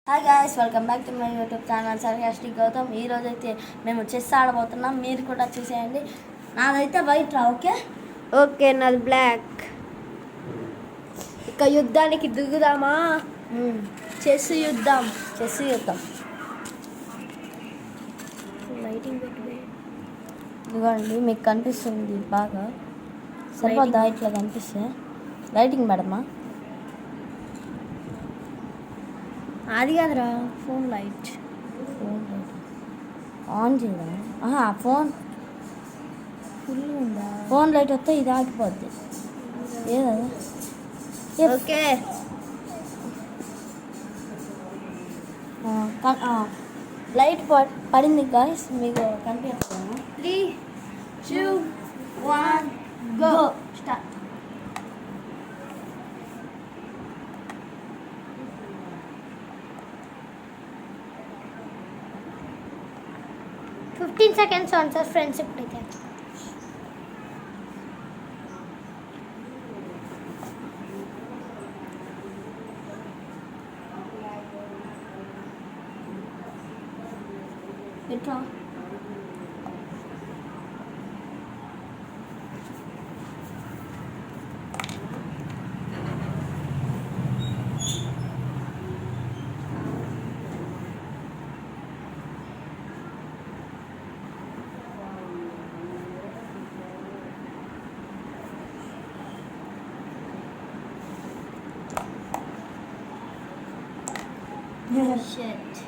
Hi guys, welcome back to my YouTube channel sarcastic Gautam. ఈరోజు అయితే మేము చెస్ ఆడబోతున్నాం. మీరు కూడా చూసేయండి. నాదైతే వైట్ రా. ఓకే ఓకే, నాది బ్లాక్. ఇక యుద్ధానికి దిగుదామా? చెస్ యుద్ధం. లైటింగ్ ఇదిగోండి, మీకు కనిపిస్తుంది బాగా. సరిపోద్దా ఇట్లా కనిపిస్తే? లైటింగ్ పెడమా? అది కాదురా, ఫోన్ లైట్ ఆన్ చేయదా? ఫోన్ ఫుల్ ఉందా? ఫోన్ లైట్ వస్తే ఇది ఆగిపోద్ది. ఏదా? ఓకే, లైట్ పడింది గాయ్స్, మీకు కనిపిస్తాను. 3, 2, 1 go. Start. seconds on sir, friends ఇప్పుడైతే ఎట్లా? shit.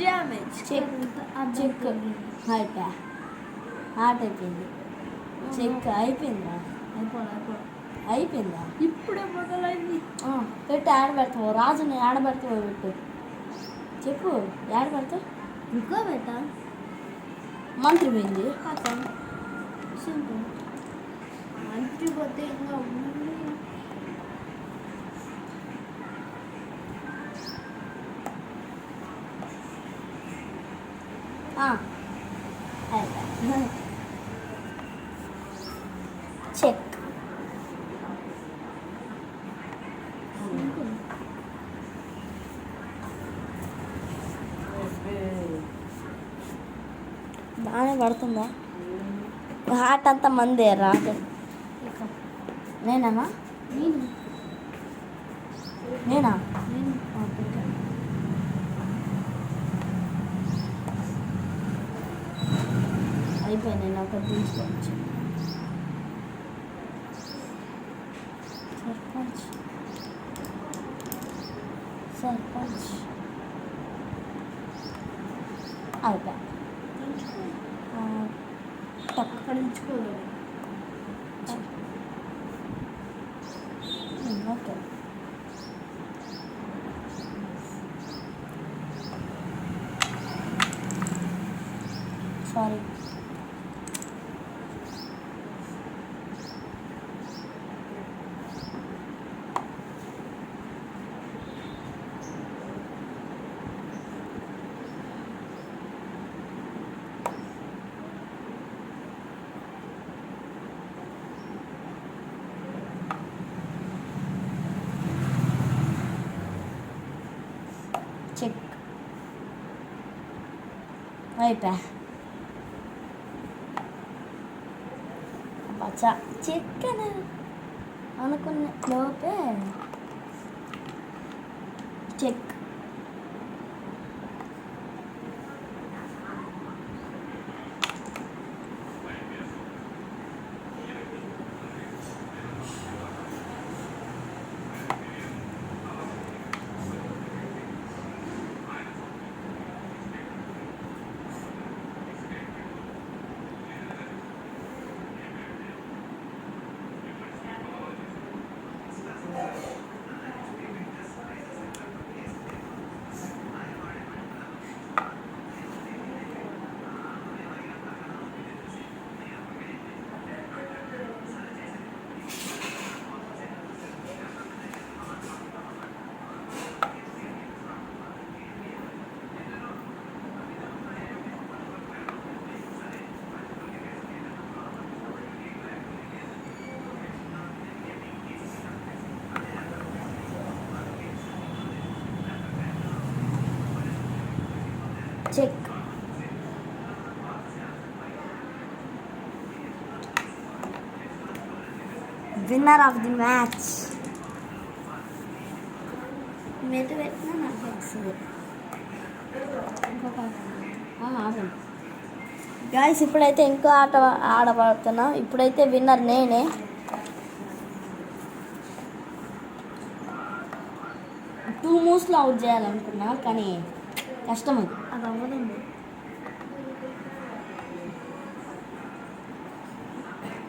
డ్యామేజ్ చెక్ చెక్ అయిపోయా ఆట అయిపోయింది చెక్ అయిపోయిందా అయిపోయిందా ఇప్పుడే మొదలైంది. పెట్టి ఆడబెడతావు రాజుని ఆడబెడతావు పెట్టు చెప్పు ఆడబెడతావు ఇంకో బెటా మంత్రి పోయింది అతను సింపుల్ మంచి పోతే ఇంకా ఉంది. చెక్ బాగానే పడుతుందా హార్ట్ అంతా మందే రాదు ఇక నేనా నేను నేనా నేను అయిపోయి నేను ఒకటి తీసుకోవచ్చు సర్పంచ్ సర్పంచ్ అయిపోయా అక్కడ ఉంచుకోలేదు. ఓకే సారీ చెక్ అయిపోయా బచ్చా చెక్ అని అనుకున్న లోపే check check winner of the match మెటు పెట్టినా నాకు వస్తుంది ఆడండి గాయస్ ఇప్పుడైతే ఇంకో ఆట ఆడబడుతున్నాం ఇప్పుడైతే విన్నర్ నేనే టూ మూవ్స్లో అవుట్ చేయాలనుకున్నా కానీ కష్టం అది అది అవ్వదండి.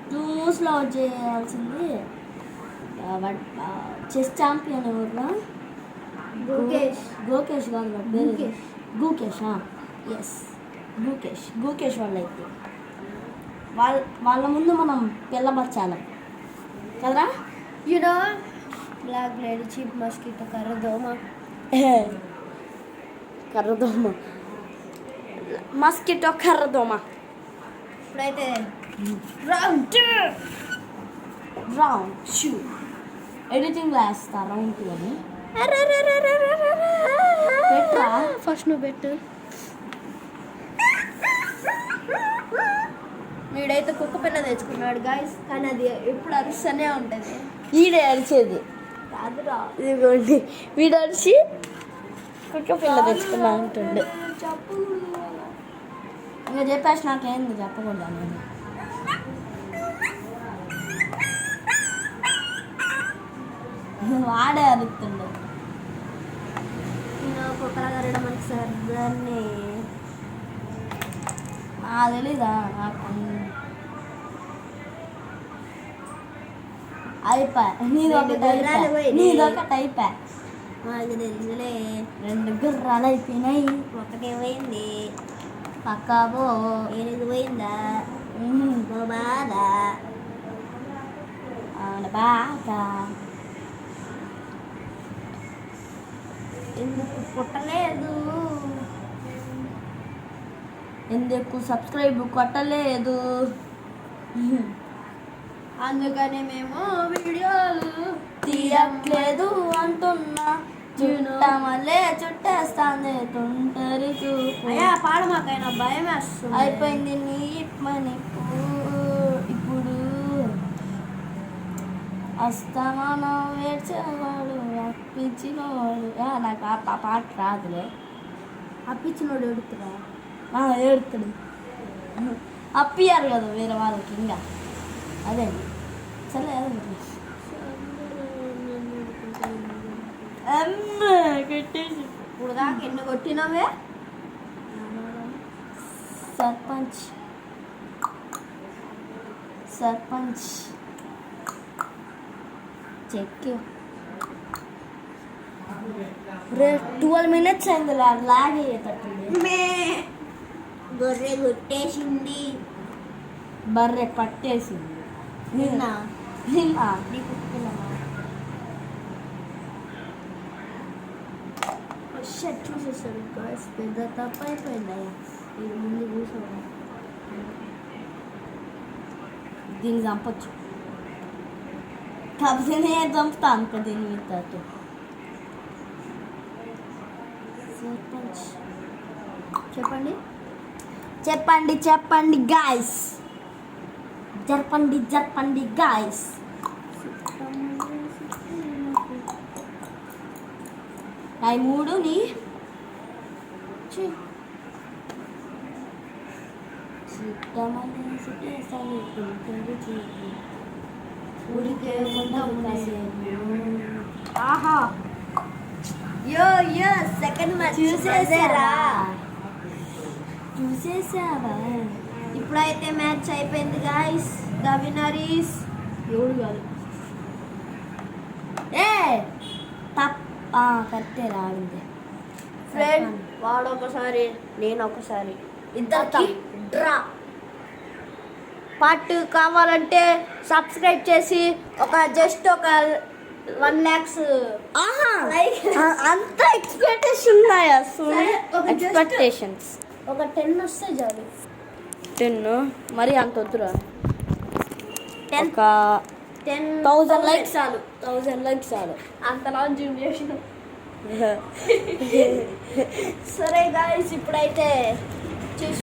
టూ మూవ్స్లో అవుట్ చేయాల్సింది చెస్ ఛాంపియన్ ఎవరు గోకేష్ గోకేష్ కాదు వాడి పేరు గూకేష్ ఎస్ గూకేష్ వాళ్ళు అయితే వాళ్ళ ముందు మనం పిల్లబచ్చాలి కదరా you know black lady cheap mosquito కర్రదోమ కర్రదోమ మస్కిటో కర్రదోమ ఇప్పుడైతే రౌండ్ షూ ఎడిటింగ్లో వేస్తా రౌండ్ అని పెట్టరా ఫస్ట్ నువ్వు పెట్టు. వీడైతే కుక్క పిల్ల తెచ్చుకున్నాడు గాయస్ కానీ అది ఎప్పుడు అరుస్తూనే ఉంటుంది. ఈడే అరిచేది రాదురా ఇదిగోండి వీడు అరిచి కుక్క పిల్ల తెచ్చుకున్నా అంటుండే ఇంకా చెప్పేసి నాకేంది చెప్పకూడదు అనేది వాడే అరుతుండే నేను కుక్కలా కరగడం మనకి సర్దాన్ని తెలీదా నాకు అయిపోయా నీదొకటి అయిపోయా మాకు తెలుసులే. 2 గుర్రాలు అయిపోయినాయి. ఒకటే పోయింది. పక్కాబో ఏనుగు పోయిందా మా బాధ. అవును బాగా ఎందుకు పుట్టలేదు? ఎందుకు సబ్స్క్రైబ్ కొట్టలేదు? అందుకని మేము వీడియోలు తీయట్లేదు అంటున్నా. చుట్టమల్లే చుట్టేస్తాంది తుంటరి చూపు. అయ్యా పాడమాకైనా భయం వేస్తుంది. అయిపోయింది నీ పని ఇప్పుడు అస్తమానం వేడ్చేవాడు అప్పించినవాడు. నాకు ఆ పాట రాదులే. అప్పించినోడు ఎడుతురా? ఏడుతాడు. అప్పియారు కదా వేరే వాళ్ళకి. ఇంకా అదే సరే అదే కొట్టేసి ఇప్పుడు దాకా ఎన్ని కొట్టినావే? సర్పంచ్ సర్పంచ్ చెక్ 12 minutes అయింది. లాగ్ అయ్యేటట్టుంది. గొర్రె కొట్టేసింది. బర్రె పట్టేసింది. నిన్న నీకు షర్ట్ చూసేసాడు గాయస్. పెద్ద తప్పు అయిపోయింది. ఇది ముందు కూర్చోవడం. దీన్ని చంపొచ్చు. కాకపోతే నేను చంపుతా అనుకో దీని మీద. సర్పంచ్ చెప్పండి చెప్పండి చెప్పండి గాయస్. జరపండి జరపండి గాయస్. నా 3 నీ ఆహా యో యో సెకండ్ మ్యాచ్ చూసేసారా? చూసేసావా? ఇప్పుడైతే మ్యాచ్ అయిపోయింది గాయస్. ద విన్నర్ ఈస్ ఎవడు కాదు. కరెక్టే రాగింది. ఫ్రెండ్. వాడు ఒకసారి నేను ఒకసారి ఇద్దరికి డ్రా. పార్ట్ కావాలంటే సబ్స్క్రైబ్ చేసి జస్ట్ ఒక 1 lakhs లైక్ అంత ఎక్స్పెక్టేషన్ ఉన్నాయా? సరే, ఒక just- ఎక్స్పెక్టేషన్స్ ఒక 10 వస్తే చాలు. 10 మరి అంత వద్దురా. 10 ఒక 1000 లైక్స్ చాలు. 1000 లైక్స్ చాలు. అంతలా జూమ్ చేసిన. సరే గాయస్ ఇప్పుడైతే